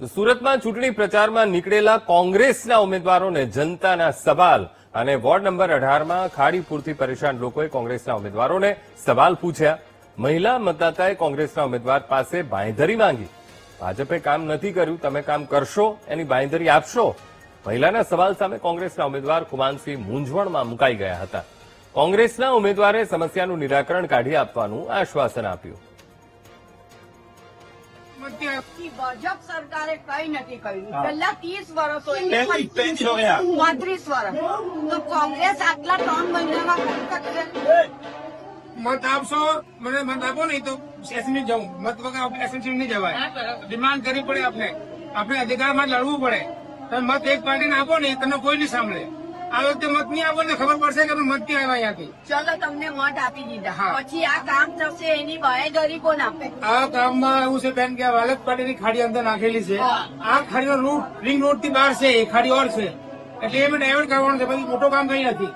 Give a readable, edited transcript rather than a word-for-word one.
તો સુરતમાં ચૂંટણી પ્રચારમાં નીકળેલા કોંગ્રેસના ઉમેદવારોને જનતાના સવાલ અને વોર્ડ નંબર 18માં ખાડી પૂરથી પરેશાન લોકોએ કોંગ્રેસના ઉમેદવારોને સવાલ પૂછ્યા. મહિલા મતદાતાએ કોંગ્રેસના ઉમેદવાર પાસે બાંયધરી માંગી. ભાજપે કામ નથી કર્યું, તમે કામ કરશો, એની બાંયધરી આપશો. મહિલાના સવાલ સામે કોંગ્રેસના ઉમેદવાર કુમાનસિંહ મૂંઝવણમાં મુકાઈ ગયા હતા. કોંગ્રેસના ઉમેદવારે સમસ્યાનું નિરાકરણ કાઢી આપવાનું આશ્વાસન આપ્યું. ભાજપ સરકારે કઈ નથી કર્યું. છેલ્લા 30 વર્ષો 35 हो गया 35 વર્ષ તો કોંગ્રેસ આટલા 3 મહિનામાં કઈ કરશે? મત આપશો, મને મત આપો નહીં તો એસએમસી જાઉં. મત વગર એસએમસી નહીં જવાય. ડિમાન્ડ કરવી પડે. આપણે અધિકારમાં લડવું પડે. તમે મત એક પાર્ટીને આપો નહીં, તમને કોઈ નહીં સાંભળે. આ વખતે મત નહીં આપો ને ખબર પડશે કે મત નહીં આવ્યા અહીંયાથી. ચલો તમને મત આપી દીધા, પછી આ કામ થશે એની બાંયધરી કોણ આપે? આ કામમાં એવું છે બેન કે વાલક પાર્ટીની ખાડી અંદર નાખેલી છે. આ ખાડીનો રૂટ રિંગ રોડ થી બહાર છે, એ ખાડી ઓર છે. એટલે એ ડાયવર્ટ કરવાનું છે. પછી મોટું કામ કઈ નથી.